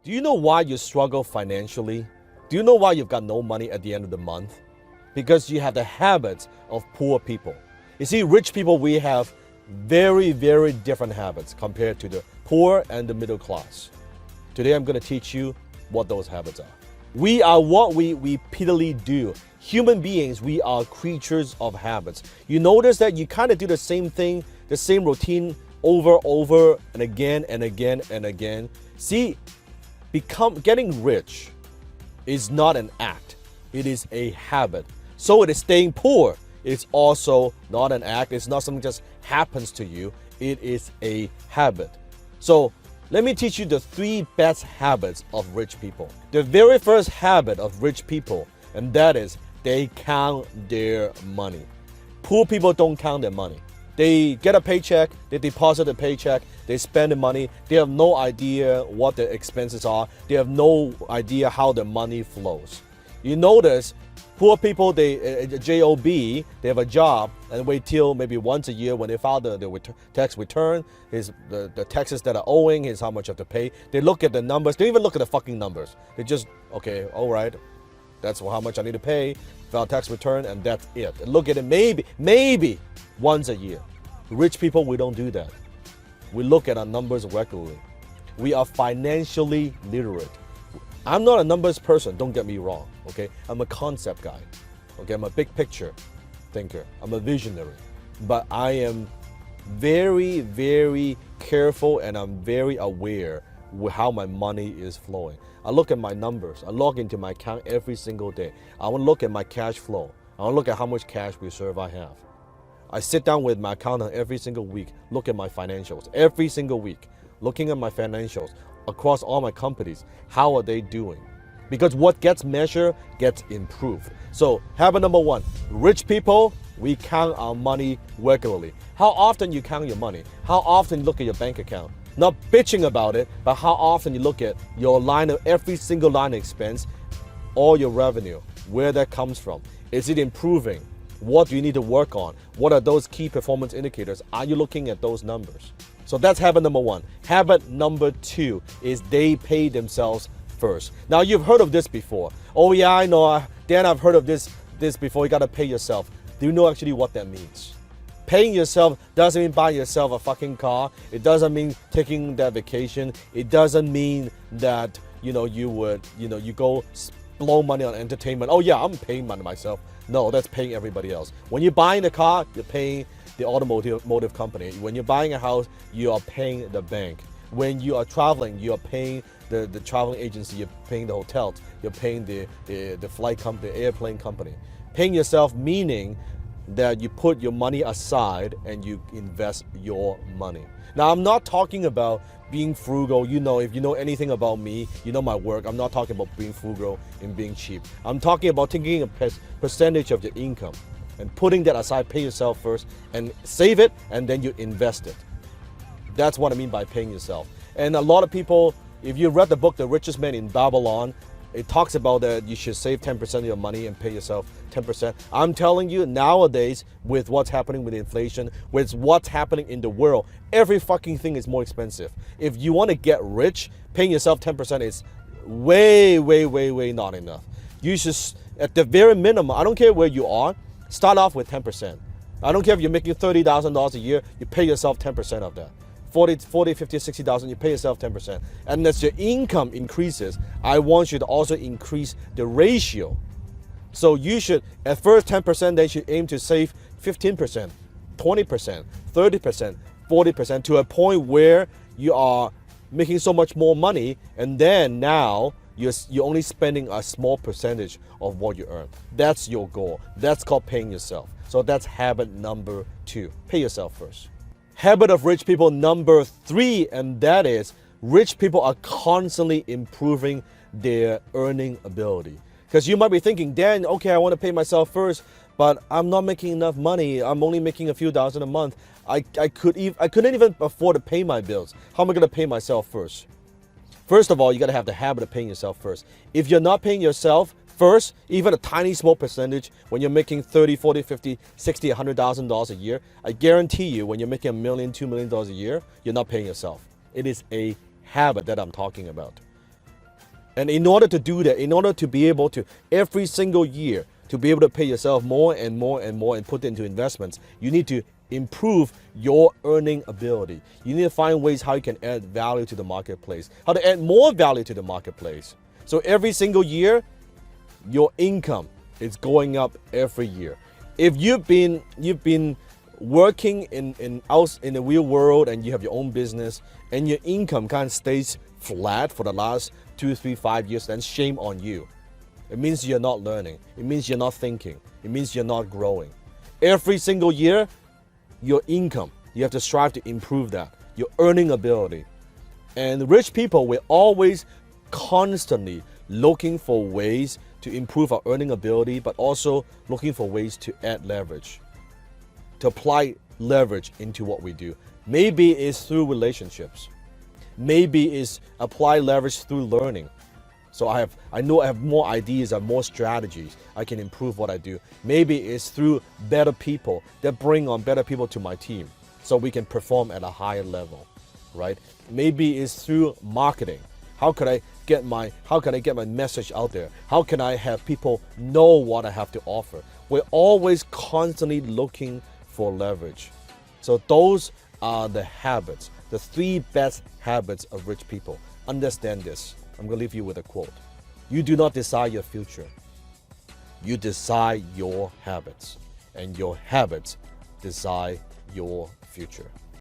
Do you know why you struggle financially? Do you know why you've got no money at the end of the month? Because you have the habits of poor people. You see, rich people, we have very, very different habits compared to the poor and the middle class. Today, I'm going to teach you what those habits are. We are what we repeatedly do. Human beings, we are creatures of habits. You notice that you kind of do the same thing, the same routine over and again and again and again. See, getting rich is not an act. It is a habit. So it is staying poor. It's also not an act. It's not something that just happens to you. It is a habit. So let me teach you the 3 best habits of rich people. The very first habit of rich people, and that is they count their money. Poor people don't count their money. They get a paycheck, they deposit the paycheck, they spend the money. They have no idea what the expenses are. They have no idea how the money flows. You notice poor people, they job, they have a job and wait till maybe once a year when they file the tax return, the taxes that are owing, is how much you have to pay. They look at the numbers. They don't even look at the fucking numbers. They just, okay, all right, that's how much I need to pay, file tax return, and that's it. And look at it maybe once a year. Rich people, we don't do that. We look at our numbers regularly. We are financially literate. I'm not a numbers person, don't get me wrong, okay? I'm a concept guy, okay? I'm a big picture thinker. I'm a visionary. But I am very, very careful and I'm very aware with how my money is flowing. I look at my numbers. I log into my account every single day. I want to look at my cash flow. I want to look at how much cash reserve I have. I sit down with my accountant every single week, look at my financials every single week, looking at my financials across all my companies. How are they doing? Because what gets measured gets improved. So habit number 1, rich people, we count our money regularly. How often you count your money? How often you look at your bank account? Not bitching about it, but how often you look at your every single line of expense, all your revenue, where that comes from. Is it improving? What do you need to work on? What are those key performance indicators? Are you looking at those numbers? So that's habit number 1. Habit number 2 is they pay themselves first. Now you've heard of this before. Oh yeah, I know, Dan, I've heard of this before. You gotta pay yourself. Do you know actually what that means? Paying yourself doesn't mean buying yourself a fucking car. It doesn't mean taking that vacation. It doesn't mean that, you go blow money on entertainment. Oh yeah, I'm paying money myself. No, that's paying everybody else. When you're buying a car, you're paying the automotive company. When you're buying a house, you are paying the bank. When you are traveling, you are paying the traveling agency. You're paying the hotels. You're paying the flight company, the airplane company. Paying yourself meaning that you put your money aside and you invest your money. Now, I'm not talking about being frugal. If you know anything about me, you know my work. I'm not talking about being frugal and being cheap. I'm talking about taking a percentage of your income and putting that aside, pay yourself first and save it, and then you invest it. That's what I mean by paying yourself. And a lot of people, if you read the book, The Richest Man in Babylon, it talks about that you should save 10% of your money and pay yourself 10%. I'm telling you, nowadays, with what's happening with inflation, with what's happening in the world, every fucking thing is more expensive. If you want to get rich, paying yourself 10% is way, way, way, way not enough. You should, at the very minimum, I don't care where you are, start off with 10%. I don't care if you're making $30,000 a year, you pay yourself 10% of that. 40, 50, 60,000, you pay yourself 10%. And as your income increases, I want you to also increase the ratio. So you should, at first 10%, then you should aim to save 15%, 20%, 30%, 40%, to a point where you are making so much more money, and then now you're only spending a small percentage of what you earn. That's your goal. That's called paying yourself. So that's habit number 2. Pay yourself first. Habit of rich people number 3, and that is rich people are constantly improving their earning ability. Because you might be thinking, Dan, okay, I want to pay myself first, but I'm not making enough money. I'm only making a few thousand a month. I couldn't even afford to pay my bills. How am I going to pay myself first? First of all, you got to have the habit of paying yourself first. If you're not paying yourself first, even a tiny small percentage, when you're making 30, 40, 50, 60, $100,000 a year, I guarantee you when you're making $1 million, $2 million a year, you're not paying yourself. It is a habit that I'm talking about. And in order to do that, in order to be able to, every single year, to be able to pay yourself more and more and more and put into investments, you need to improve your earning ability. You need to find ways how you can add value to the marketplace, how to add more value to the marketplace. So every single year, your income is going up every year. If you've been working in the real world and you have your own business and your income kind of stays flat for the last 2, 3, 5 years, then shame on you. It means you're not learning. It means you're not thinking. It means you're not growing. Every single year, your income, you have to strive to improve that, your earning ability. And rich people, we're always constantly looking for ways to improve our earning ability, but also looking for ways to add leverage, to apply leverage into what we do. Maybe it's through relationships. Maybe it's apply leverage through learning. So I know I have more ideas, I have more strategies. I can improve what I do. Maybe it's through better people that bring on better people to my team so we can perform at a higher level, right? Maybe it's through marketing. How can I get my message out there? How can I have people know what I have to offer? We're always constantly looking for leverage. So those are the habits, the 3 best habits of rich people. Understand this. I'm going to leave you with a quote. You do not decide your future. You decide your habits. And your habits decide your future.